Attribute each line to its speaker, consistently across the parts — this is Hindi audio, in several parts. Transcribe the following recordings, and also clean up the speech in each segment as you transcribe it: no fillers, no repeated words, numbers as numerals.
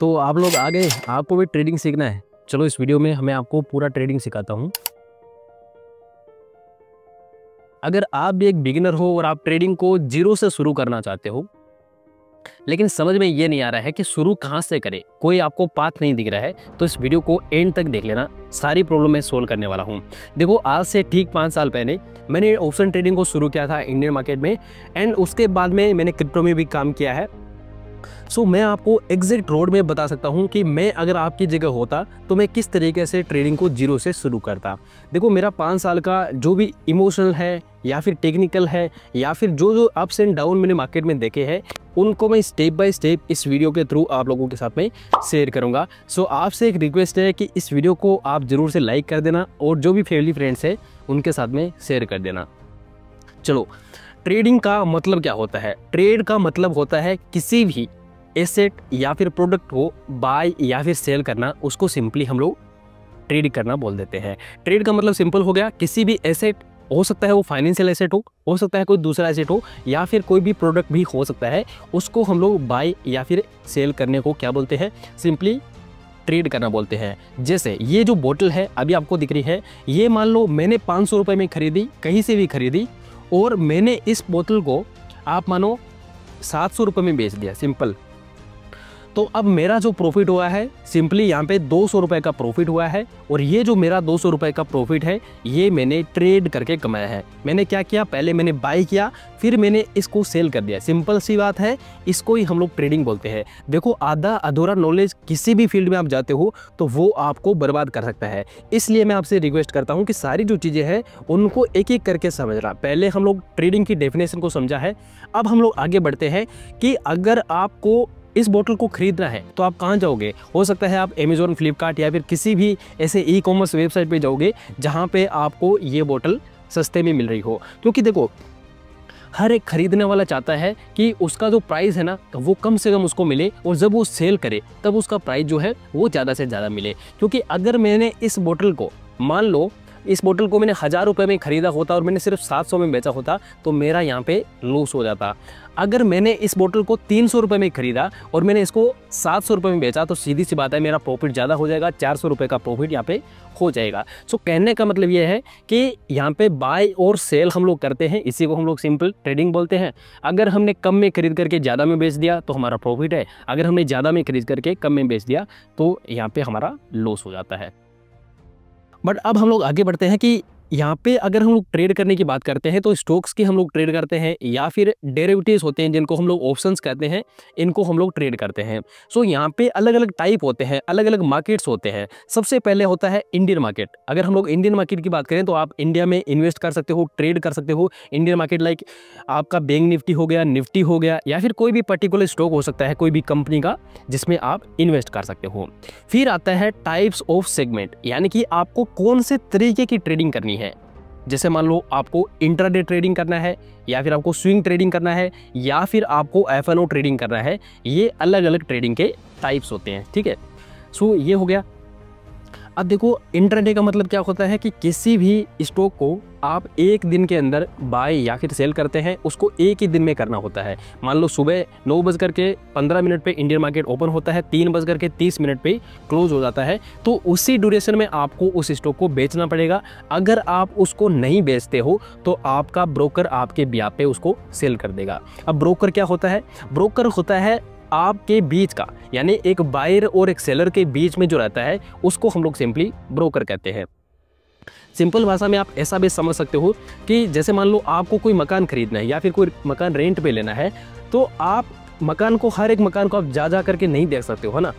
Speaker 1: तो आप लोग आ गए, आपको भी ट्रेडिंग सीखना है। चलो इस वीडियो में मैं आपको पूरा ट्रेडिंग सिखाता हूँ। अगर आप भी एक बिगिनर हो और आप ट्रेडिंग को जीरो से शुरू करना चाहते हो, लेकिन समझ में ये नहीं आ रहा है कि शुरू कहाँ से करें, कोई आपको पाथ नहीं दिख रहा है, तो इस वीडियो को एंड तक देख लेना। सारी प्रॉब्लम मैं सोल्व करने वाला हूँ। देखो, आज से ठीक 5 साल पहले मैंने ऑप्शन ट्रेडिंग को शुरू किया था इंडियन मार्केट में, एंड उसके बाद में मैंने क्रिप्टो में भी काम किया है। सो मैं आपको एग्जैक्ट रोड में बता सकता हूं कि मैं अगर आपकी जगह होता तो मैं किस तरीके से ट्रेडिंग को जीरो से शुरू करता। देखो, मेरा 5 साल का जो भी इमोशनल है या फिर टेक्निकल है या फिर जो जो अप्स एंड डाउन मैंने मार्केट में देखे हैं, उनको मैं स्टेप बाय स्टेप इस वीडियो के थ्रू आप लोगों के साथ में शेयर करूंगा। सो आपसे एक रिक्वेस्ट है कि इस वीडियो को आप ज़रूर से लाइक कर देना और जो भी फैमिली फ्रेंड्स है उनके साथ में शेयर कर देना। चलो, ट्रेडिंग का मतलब क्या होता है? ट्रेड का मतलब होता है किसी भी एसेट या फिर प्रोडक्ट को बाय या फिर सेल करना, उसको सिंपली हम लोग ट्रेड करना बोल देते हैं। ट्रेड का मतलब सिंपल हो गया, किसी भी एसेट, हो सकता है वो फाइनेंशियल एसेट हो सकता है कोई दूसरा एसेट हो, या फिर कोई भी प्रोडक्ट भी हो सकता है, उसको हम लोग बाय या फिर सेल करने को क्या बोलते हैं? सिंपली ट्रेड करना बोलते हैं। जैसे ये जो बोतल है अभी आपको दिख रही है, ये मान लो मैंने 500 रुपये में खरीदी, कहीं से भी खरीदी, और मैंने इस बोतल को आप मानो 700 रुपये में बेच दिया, सिंपल। तो अब मेरा जो प्रॉफिट हुआ है, सिंपली यहाँ पे 200 रुपये का प्रॉफिट हुआ है, और ये जो मेरा 200 रुपये का प्रॉफिट है, ये मैंने ट्रेड करके कमाया है। मैंने क्या किया? पहले मैंने बाय किया, फिर मैंने इसको सेल कर दिया। सिंपल सी बात है, इसको ही हम लोग ट्रेडिंग बोलते हैं। देखो, आधा अधूरा नॉलेज किसी भी फील्ड में आप जाते हो तो वो आपको बर्बाद कर सकता है। इसलिए मैं आपसे रिक्वेस्ट करता हूँ कि सारी जो चीज़ें हैं उनको एक एक करके समझना। पहले हम लोग ट्रेडिंग की डेफिनेशन को समझा है, अब हम लोग आगे बढ़ते हैं कि अगर आपको इस बोतल को खरीदना है तो आप कहाँ जाओगे? हो सकता है आप अमेज़ॉन, फ्लिपकार्ट या फिर किसी भी ऐसे ई कॉमर्स वेबसाइट पे जाओगे जहाँ पे आपको ये बोतल सस्ते में मिल रही हो। क्योंकि देखो, हर एक खरीदने वाला चाहता है कि उसका जो प्राइस है ना वो कम से कम उसको मिले, और जब वो सेल करे तब उसका प्राइस जो है वो ज़्यादा से ज़्यादा मिले। क्योंकि अगर मैंने इस बोतल को, मान लो इस बोतल को मैंने 1000 रुपये में खरीदा होता और मैंने सिर्फ 700 में बेचा होता, तो मेरा यहाँ पे लॉस हो जाता। अगर मैंने इस बोतल को 300 रुपये में खरीदा और मैंने इसको 700 रुपये में बेचा, तो सीधी सी बात है मेरा प्रॉफिट ज़्यादा हो जाएगा, 400 रुपये का प्रॉफिट यहाँ पे हो जाएगा। सो कहने का मतलब ये है कि यहाँ पे बाय और सेल हम लोग करते हैं, इसी को हम लोग सिंपल ट्रेडिंग बोलते हैं। अगर हमने कम में खरीद करके ज़्यादा में बेच दिया तो हमारा प्रॉफिट है, अगर हमने ज़्यादा में खरीद करके कम में बेच दिया तो यहाँ पे हमारा लॉस हो जाता है। बट अब हम लोग आगे बढ़ते हैं कि यहाँ पे अगर हम लोग ट्रेड करने की बात करते हैं तो स्टॉक्स की हम लोग ट्रेड करते हैं, या फिर डेरिवेटिव्स होते हैं जिनको हम लोग ऑप्शंस कहते हैं, इनको हम लोग ट्रेड करते हैं। सो यहाँ पे अलग अलग टाइप होते हैं, अलग अलग मार्केट्स होते हैं। सबसे पहले होता है इंडियन मार्केट। अगर हम लोग इंडियन मार्केट की बात करें तो आप इंडिया में इन्वेस्ट कर सकते हो, ट्रेड कर सकते हो। इंडियन मार्केट लाइक आपका बैंक निफ्टी हो गया, निफ्टी हो गया, या फिर कोई भी पर्टिकुलर स्टॉक हो सकता है कोई भी कंपनी का जिसमें आप इन्वेस्ट कर सकते हो। फिर आता है टाइप्स ऑफ सेगमेंट, यानी कि आपको कौन से तरीके की ट्रेडिंग करनी है। जैसे मान लो आपको इंट्राडे ट्रेडिंग करना है, या फिर आपको स्विंग ट्रेडिंग करना है, या फिर आपको एफ&ओ ट्रेडिंग करना है। ये अलग अलग ट्रेडिंग के टाइप्स होते हैं, ठीक है। सो ये हो गया। अब देखो, इंट्राडे का मतलब क्या होता है कि किसी भी स्टॉक को आप एक दिन के अंदर बाय या फिर सेल करते हैं, उसको एक ही दिन में करना होता है। मान लो सुबह 9:15 पे इंडियन मार्केट ओपन होता है, 3:30 पे क्लोज हो जाता है, तो उसी ड्यूरेशन में आपको उस स्टॉक को बेचना पड़ेगा। अगर आप उसको नहीं बेचते हो तो आपका ब्रोकर आपके ब्याह पे उसको सेल कर देगा। अब ब्रोकर क्या होता है? ब्रोकर होता है आपके बीच का, यानी एक बायर और एक सेलर के बीच में जो रहता है उसको हम लोग सिंपली ब्रोकर कहते हैं। सिंपल भाषा में आप ऐसा भी समझ सकते हो कि जैसे मान लो आपको कोई मकान खरीदना है या फिर कोई मकान रेंट पे लेना है, तो आप मकान को, हर एक मकान को आप जा करके नहीं देख सकते हो, है ना।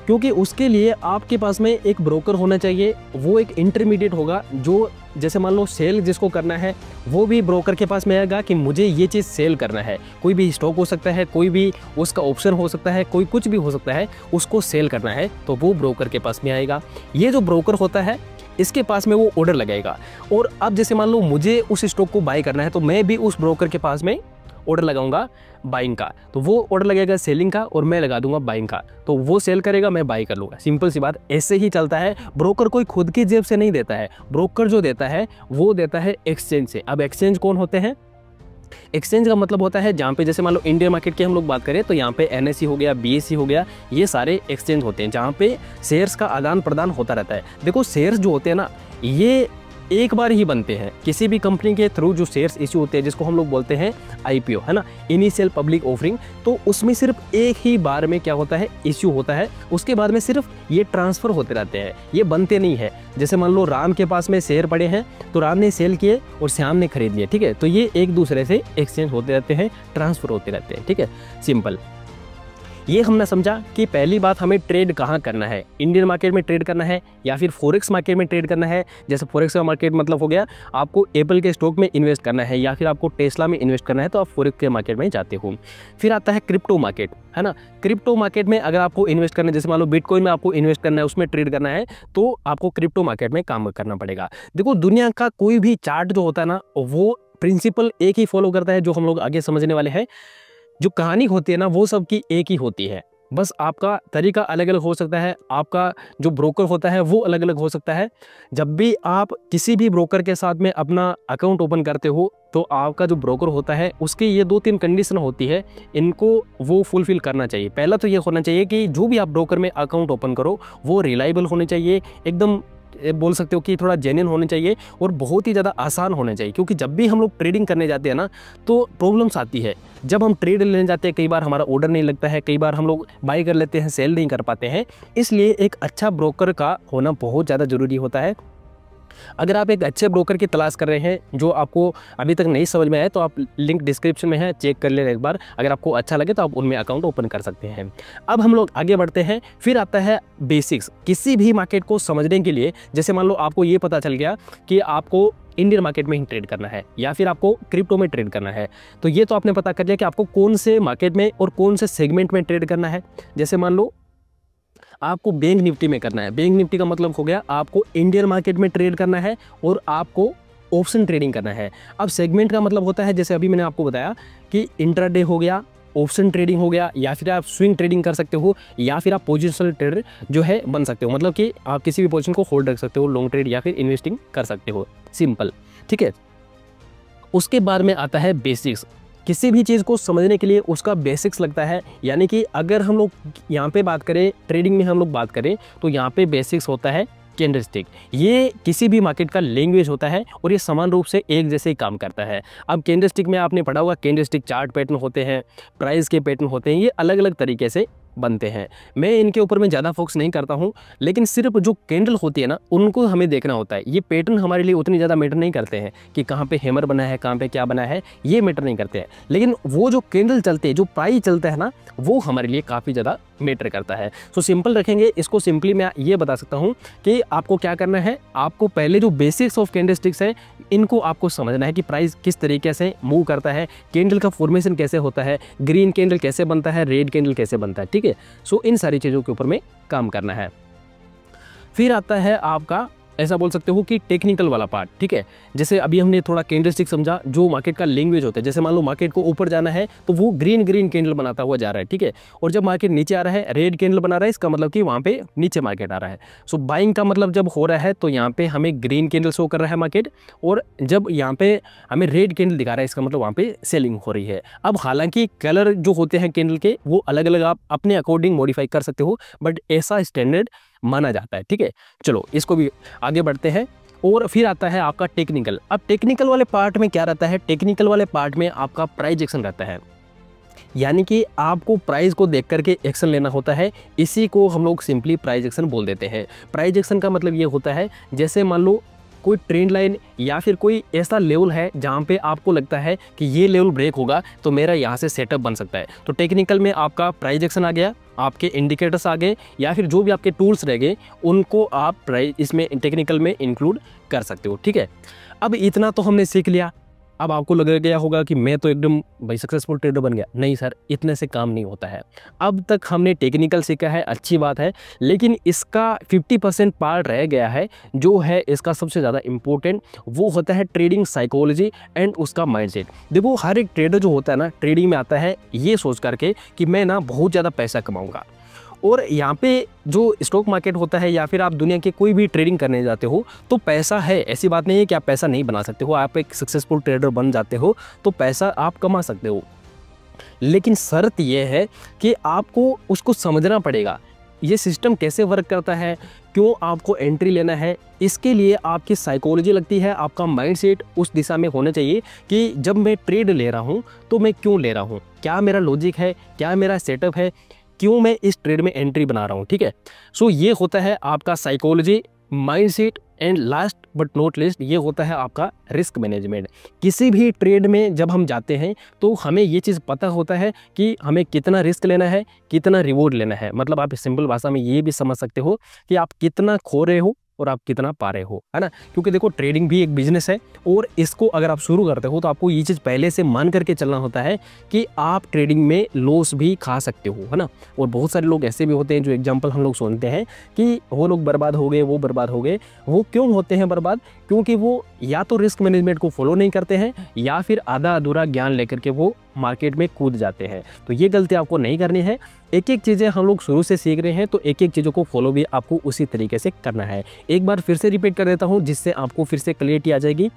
Speaker 1: क्योंकि उसके लिए आपके पास में एक ब्रोकर होना चाहिए, वो एक इंटरमीडिएट होगा जो, जैसे मान लो सेल जिसको करना है वो भी ब्रोकर के पास में आएगा कि मुझे ये चीज़ सेल करना है। कोई भी स्टॉक हो सकता है, कोई भी उसका ऑप्शन हो सकता है, कोई कुछ भी हो सकता है, उसको सेल करना है तो वो ब्रोकर के पास में आएगा। ये जो ब्रोकर होता है इसके पास में वो ऑर्डर लगाएगा, और अब जैसे मान लो मुझे उस स्टॉक को बाय करना है तो मैं भी उस ब्रोकर के पास में ऑर्डर लगाऊंगा बाइंग का, तो वो ऑर्डर लगेगा सेलिंग का और मैं लगा दूंगा बाइंग का, तो वो सेल करेगा, मैं बाई कर लूँगा। सिंपल सी बात, ऐसे ही चलता है। ब्रोकर कोई खुद की जेब से नहीं देता है, ब्रोकर जो देता है वो देता है एक्सचेंज से। अब एक्सचेंज कौन होते हैं? एक्सचेंज का मतलब होता है जहाँ पे जैसे मान लो इंडियन मार्केट की हम लोग बात करें तो यहाँ पे NSE हो गया, BSE हो गया, ये सारे एक्सचेंज होते हैं जहाँ पे शेयर्स का आदान प्रदान होता रहता है। देखो शेयर्स जो होते हैं ना, ये एक बार ही बनते हैं। किसी भी कंपनी के थ्रू जो शेयर्स इश्यू होते हैं जिसको हम लोग बोलते हैं IPO, है ना, इनिशियल पब्लिक ऑफरिंग, तो उसमें सिर्फ एक ही बार में क्या होता है, इश्यू होता है। उसके बाद में सिर्फ ये ट्रांसफ़र होते रहते हैं, ये बनते नहीं है। जैसे मान लो राम के पास में शेयर पड़े हैं तो राम ने सेल किए और श्याम ने खरीद लिए, ठीक है, तो ये एक दूसरे से एक्सचेंज होते रहते हैं, ट्रांसफ़र होते रहते हैं, ठीक है, सिंपल। ये हमने समझा कि पहली बात हमें ट्रेड कहाँ करना है, इंडियन मार्केट में ट्रेड करना है या फिर फॉरेक्स मार्केट में ट्रेड करना है। जैसे फॉरेक्स का मार्केट मतलब हो गया आपको एप्पल के स्टॉक में इन्वेस्ट करना है या फिर आपको टेस्ला में इन्वेस्ट करना है तो आप फॉरेक्स के मार्केट में जाते हो। फिर आता है क्रिप्टो मार्केट, है ना, क्रिप्टो मार्केट में अगर आपको इन्वेस्ट करना है, जैसे मान लो बिटकॉइन में आपको इन्वेस्ट करना है, उसमें ट्रेड करना है तो आपको क्रिप्टो मार्केट में काम करना पड़ेगा। देखो दुनिया का कोई भी चार्ट जो होता है ना, वो प्रिंसिपल एक ही फॉलो करता है, जो हम लोग आगे समझने वाले हैं। जो कहानी होती है ना वो सबकी एक ही होती है, बस आपका तरीका अलग अलग हो सकता है, आपका जो ब्रोकर होता है वो अलग अलग हो सकता है। जब भी आप किसी भी ब्रोकर के साथ में अपना अकाउंट ओपन करते हो तो आपका जो ब्रोकर होता है उसकी ये 2-3 कंडीशन होती है, इनको वो फुलफिल करना चाहिए। पहला तो ये होना चाहिए कि जो भी आप ब्रोकर में अकाउंट ओपन करो वो रिलायबल होने चाहिए, एकदम बोल सकते हो कि थोड़ा जेन्युइन होने चाहिए और बहुत ही ज़्यादा आसान होने चाहिए। क्योंकि जब भी हम लोग ट्रेडिंग करने जाते हैं ना तो प्रॉब्लम्स आती है। जब हम ट्रेड लेने जाते हैं कई बार हमारा ऑर्डर नहीं लगता है, कई बार हम लोग बाई कर लेते हैं, सेल नहीं कर पाते हैं। इसलिए एक अच्छा ब्रोकर का होना बहुत ज़्यादा ज़रूरी होता है। अगर आप एक अच्छे ब्रोकर की तलाश कर रहे हैं जो आपको अभी तक नहीं समझ में आए तो आप लिंक डिस्क्रिप्शन में है, चेक कर लेना एक बार। अगर आपको अच्छा लगे तो आप उनमें अकाउंट ओपन कर सकते हैं। अब हम लोग आगे बढ़ते हैं। फिर आता है बेसिक्स। किसी भी मार्केट को समझने के लिए, जैसे मान लो आपको ये पता चल गया कि आपको इंडियन मार्केट में ही ट्रेड करना है या फिर आपको क्रिप्टो में ट्रेड करना है, तो ये तो आपने पता कर लिया कि आपको कौन से मार्केट में और कौन से सेगमेंट में ट्रेड करना है। जैसे मान लो आपको बैंक निफ्टी में करना है, बैंक निफ्टी का मतलब हो गया आपको इंडियन मार्केट में ट्रेड करना है और आपको ऑप्शन ट्रेडिंग करना है। अब सेगमेंट का मतलब होता है, जैसे अभी मैंने आपको बताया कि इंट्राडे हो गया, ऑप्शन ट्रेडिंग हो गया, या फिर आप स्विंग ट्रेडिंग कर सकते हो, या फिर आप पोजिशनल ट्रेडर जो है बन सकते हो, मतलब कि आप किसी भी पोजीशन को होल्ड रख सकते हो, लॉन्ग ट्रेड या फिर इन्वेस्टिंग कर सकते हो, सिंपल, ठीक है। उसके बाद में आता है बेसिक्स। किसी भी चीज़ को समझने के लिए उसका बेसिक्स लगता है, यानी कि अगर हम लोग यहाँ पे बात करें, ट्रेडिंग में हम लोग बात करें तो यहाँ पे बेसिक्स होता है कैंडलस्टिक। ये किसी भी मार्केट का लैंग्वेज होता है और ये समान रूप से एक जैसे ही काम करता है। अब कैंडलस्टिक में आपने पढ़ा होगा, कैंडलस्टिक चार्ट पैटर्न होते हैं, प्राइस के पैटर्न होते हैं, ये अलग अलग तरीके से बनते हैं। मैं इनके ऊपर में ज़्यादा फोकस नहीं करता हूँ, लेकिन सिर्फ जो कैंडल होती है ना उनको हमें देखना होता है। ये पैटर्न हमारे लिए उतनी ज़्यादा मैटर नहीं करते हैं कि कहाँ पे हैमर बना है, कहाँ पे क्या बना है, ये मैटर नहीं करते हैं। लेकिन वो जो कैंडल चलते हैं, जो प्राइस चलता है ना, वो हमारे लिए काफ़ी ज़्यादा मैटर करता है। सो सिंपल रखेंगे इसको, सिंपली मैं ये बता सकता हूँ कि आपको क्या करना है, आपको पहले जो बेसिक्स ऑफ कैंडलस्टिक्स है इनको आपको समझना है कि प्राइस किस तरीके से मूव करता है, कैंडल का फॉर्मेशन कैसे होता है, ग्रीन कैंडल कैसे बनता है, रेड कैंडल कैसे बनता है, ठीक है। सो इन सारी चीज़ों के ऊपर में काम करना है। फिर आता है आपका, ऐसा बोल सकते हो कि टेक्निकल वाला पार्ट, ठीक है। जैसे अभी हमने थोड़ा कैंडलस्टिक समझा, जो मार्केट का लैंग्वेज होता है। जैसे मान लो मार्केट को ऊपर जाना है तो वो ग्रीन कैंडल बनाता हुआ जा रहा है, ठीक है, और जब मार्केट नीचे आ रहा है रेड कैंडल बना रहा है, इसका मतलब कि वहाँ पे नीचे मार्केट आ रहा है। सो बाइंग का मतलब जब हो रहा है तो यहाँ पे हमें ग्रीन कैंडल शो कर रहा है मार्केट, और जब यहाँ पे हमें रेड कैंडल दिखा रहा है इसका मतलब वहाँ पे सेलिंग हो रही है। अब हालांकि कलर जो होते हैं कैंडल के वो अलग अलग आप अपने अकॉर्डिंग मॉडिफाई कर सकते हो, बट ऐसा स्टैंडर्ड माना जाता है, ठीक है। चलो इसको भी आगे बढ़ते हैं। और फिर आता है आपका टेक्निकल। अब टेक्निकल वाले पार्ट में क्या रहता है, टेक्निकल वाले पार्ट में आपका प्राइस एक्शन रहता है, यानी कि आपको प्राइस को देख करके एक्शन लेना होता है। इसी को हम लोग सिंपली प्राइस एक्शन बोल देते हैं। प्राइस एक्शन का मतलब ये होता है, जैसे मान लो कोई ट्रेंड लाइन या फिर कोई ऐसा लेवल है जहाँ पे आपको लगता है कि ये लेवल ब्रेक होगा तो मेरा यहाँ से सेटअप बन सकता है, तो टेक्निकल में आपका प्राइस एक्शन आ गया, आपके इंडिकेटर्स आ गए, या फिर जो भी आपके टूल्स रह गए उनको आप प्राइस इसमें टेक्निकल में इंक्लूड कर सकते हो, ठीक है। अब इतना तो हमने सीख लिया। अब आपको लग गया होगा कि मैं तो एकदम भाई सक्सेसफुल ट्रेडर बन गया। नहीं सर, इतने से काम नहीं होता है। अब तक हमने टेक्निकल सीखा है, अच्छी बात है, लेकिन इसका 50% पार्ट रह गया है, जो है इसका सबसे ज़्यादा इम्पोर्टेंट, वो होता है ट्रेडिंग साइकोलॉजी एंड उसका माइंडसेट। देखो हर एक ट्रेडर जो होता है ना, ट्रेडिंग में आता है ये सोच करके कि मैं ना बहुत ज़्यादा पैसा कमाऊँगा, और यहाँ पे जो स्टॉक मार्केट होता है या फिर आप दुनिया के कोई भी ट्रेडिंग करने जाते हो तो पैसा है, ऐसी बात नहीं है कि आप पैसा नहीं बना सकते हो। आप एक सक्सेसफुल ट्रेडर बन जाते हो तो पैसा आप कमा सकते हो, लेकिन शर्त यह है कि आपको उसको समझना पड़ेगा, ये सिस्टम कैसे वर्क करता है, क्यों आपको एंट्री लेना है। इसके लिए आपकी साइकोलॉजी लगती है, आपका माइंडसेट उस दिशा में होना चाहिए कि जब मैं ट्रेड ले रहा हूँ तो मैं क्यों ले रहा हूँ, क्या मेरा लॉजिक है, क्या मेरा सेटअप है, क्यों मैं इस ट्रेड में एंट्री बना रहा हूँ। ठीक है, सो ये होता है आपका psychology, mindset, and last but not list ये होता है आपका रिस्क मैनेजमेंट। किसी भी ट्रेड में जब हम जाते हैं तो हमें ये चीज़ पता होता है कि हमें कितना रिस्क लेना है, कितना रिवॉर्ड लेना है। मतलब आप सिंपल भाषा में ये भी समझ सकते हो कि आप कितना खो रहे हो और आप कितना पा रहे हो, है ना। क्योंकि देखो ट्रेडिंग भी एक बिजनेस है और इसको अगर आप शुरू करते हो तो आपको ये चीज़ पहले से मान करके चलना होता है कि आप ट्रेडिंग में लॉस भी खा सकते हो, है ना। और बहुत सारे लोग ऐसे भी होते हैं जो एग्जांपल हम लोग सुनते हैं कि वो लोग बर्बाद हो गए, वो बर्बाद हो गए। वो क्यों होते हैं बर्बाद? क्योंकि वो या तो रिस्क मैनेजमेंट को फॉलो नहीं करते हैं या फिर आधा अधूरा ज्ञान लेकर के वो मार्केट में कूद जाते हैं। तो ये गलती आपको नहीं करनी है। एक एक चीज़ें हम लोग शुरू से सीख रहे हैं तो एक एक चीज़ों को फॉलो भी आपको उसी तरीके से करना है। एक बार फिर से रिपीट कर देता हूँ जिससे आपको फिर से क्लियरिटी आ जाएगी।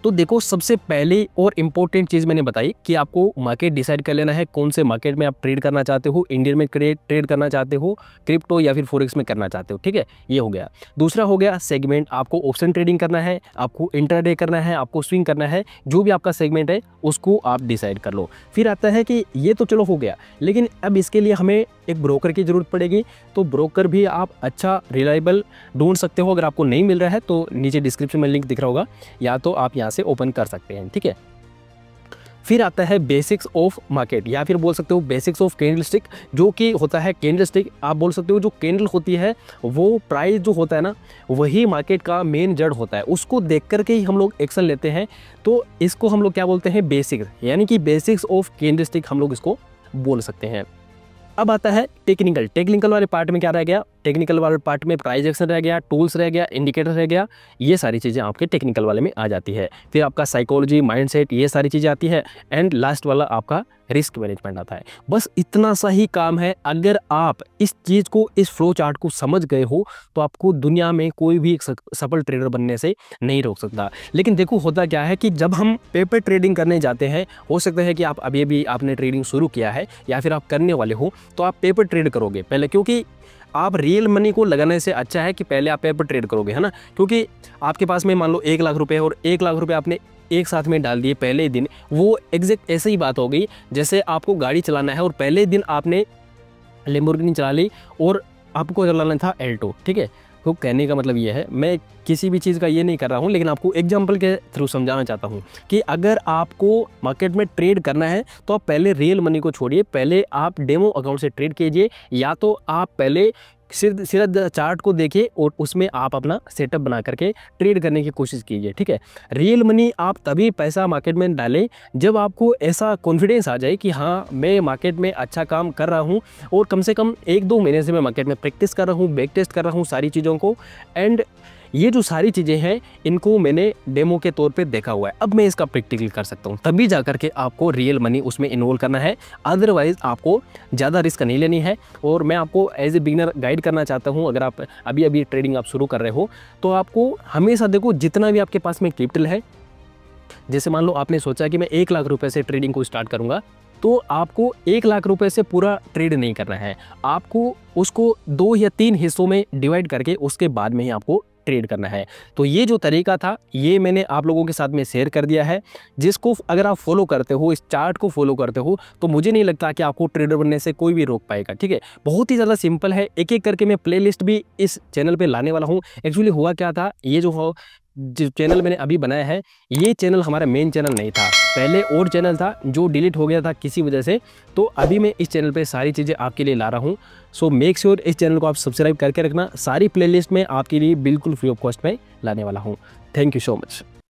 Speaker 1: तो देखो सबसे पहले और इम्पोर्टेंट चीज़ मैंने बताई कि आपको मार्केट डिसाइड कर लेना है, कौन से मार्केट में आप ट्रेड करना चाहते हो, इंडियन में ट्रेड करना चाहते हो, क्रिप्टो या फिर फॉरेक्स में करना चाहते हो। ठीक है, ये हो गया। दूसरा हो गया सेगमेंट, आपको ऑप्शन ट्रेडिंग करना है, आपको इंट्राडे करना है, आपको स्विंग करना है, जो भी आपका सेगमेंट है उसको आप डिसाइड कर लो। फिर आता है कि ये तो चलो हो गया, लेकिन अब इसके लिए हमें एक ब्रोकर की ज़रूरत पड़ेगी। तो ब्रोकर भी आप अच्छा रिलायबल ढूंढ सकते हो। अगर आपको नहीं मिल रहा है तो नीचे डिस्क्रिप्शन में लिंक दिख रहा होगा, या तो आप यहाँ से ओपन कर सकते हैं। ठीक है, फिर आता है बेसिक्स ऑफ मार्केट या फिर बोल सकते हो बेसिक्स ऑफ कैंडलस्टिक, जो कि होता है कैंडलस्टिक। आप बोल सकते हो जो कैंडल होती है वो प्राइस जो होता है ना, वही मार्केट का मेन जड़ होता है, उसको देख करके ही हम लोग एक्शन लेते हैं। तो इसको हम लोग क्या बोलते हैं? बेसिक्स, यानी कि बेसिक्स ऑफ कैंडलस्टिक हम लोग इसको बोल सकते हैं। अब आता है टेक्निकल वाले पार्ट में क्या रह गया? टेक्निकल वाले पार्ट में प्राइस एक्शन रह गया, टूल्स रह गया, इंडिकेटर रह गया, ये सारी चीज़ें आपके टेक्निकल वाले में आ जाती है। फिर आपका साइकोलॉजी, माइंडसेट, ये सारी चीज़ें आती है। एंड लास्ट वाला आपका रिस्क मैनेजमेंट आता है। बस इतना सा ही काम है। अगर आप इस चीज़ को, इस फ्लो चार्ट को समझ गए हो तो आपको दुनिया में कोई भी सफल ट्रेडर बनने से नहीं रोक सकता। लेकिन देखो होता क्या है कि जब हम पेपर ट्रेडिंग करने जाते हैं, हो सकता है कि आप अभी अभी आपने ट्रेडिंग शुरू किया है या फिर आप करने वाले हो, तो आप पेपर ट्रेड करोगे पहले, क्योंकि आप रियल मनी को लगाने से अच्छा है कि पहले आप पेपर ट्रेड करोगे, है ना। क्योंकि आपके पास में मान लो 1 लाख रुपए और 1 लाख रुपए आपने एक साथ में डाल दिए पहले दिन, वो एग्जैक्ट ऐसे ही बात हो गई जैसे आपको गाड़ी चलाना है और पहले दिन आपने लैम्बोर्गिनी चला ली और आपको चलाना था एल्टो। ठीक है, तो कहने का मतलब ये है, मैं किसी भी चीज़ का ये नहीं कर रहा हूँ, लेकिन आपको एग्जांपल के थ्रू समझाना चाहता हूँ कि अगर आपको मार्केट में ट्रेड करना है तो आप पहले रियल मनी को छोड़िए, पहले आप डेमो अकाउंट से ट्रेड कीजिए, या तो आप पहले सिर्फ चार्ट को देखिए और उसमें आप अपना सेटअप बना करके ट्रेड करने की कोशिश कीजिए। ठीक है, रियल मनी आप तभी पैसा मार्केट में डालें जब आपको ऐसा कॉन्फिडेंस आ जाए कि हाँ मैं मार्केट में अच्छा काम कर रहा हूँ और कम से कम 1-2 महीने से मैं मार्केट में प्रैक्टिस कर रहा हूँ, बैक टेस्ट कर रहा हूँ सारी चीज़ों को, एंड ये जो सारी चीज़ें हैं इनको मैंने डेमो के तौर पे देखा हुआ है, अब मैं इसका प्रैक्टिकल कर सकता हूँ, तभी जा करके आपको रियल मनी उसमें इन्वॉल्व करना है। अदरवाइज़ आपको ज़्यादा रिस्क नहीं लेनी है। और मैं आपको एज ए बिगिनर गाइड करना चाहता हूँ, अगर आप अभी अभी ट्रेडिंग आप शुरू कर रहे हो तो आपको हमेशा देखो जितना भी आपके पास में कैपिटल है, जैसे मान लो आपने सोचा कि मैं 1 लाख रुपये से ट्रेडिंग को स्टार्ट करूँगा, तो आपको 1 लाख रुपए से पूरा ट्रेड नहीं करना है, आपको उसको 2 या 3 हिस्सों में डिवाइड करके उसके बाद में ही आपको ट्रेड करना है। तो ये जो तरीका था ये मैंने आप लोगों के साथ में शेयर कर दिया है, जिसको अगर आप फॉलो करते हो, इस चार्ट को फॉलो करते हो, तो मुझे नहीं लगता कि आपको ट्रेडर बनने से कोई भी रोक पाएगा। ठीक है, बहुत ही ज़्यादा सिंपल है। एक एक करके मैं प्लेलिस्ट भी इस चैनल पे लाने वाला हूँ। एक्चुअली हुआ क्या था, ये जो चैनल मैंने अभी बनाया है, ये चैनल हमारा मेन चैनल नहीं था, पहले और चैनल था जो डिलीट हो गया था किसी वजह से। तो अभी मैं इस चैनल पे सारी चीज़ें आपके लिए ला रहा हूँ। सो मेक श्योर इस चैनल को आप सब्सक्राइब करके रखना। सारी प्लेलिस्ट में आपके लिए बिल्कुल फ्री ऑफ कॉस्ट में लाने वाला हूँ। Thank you so much.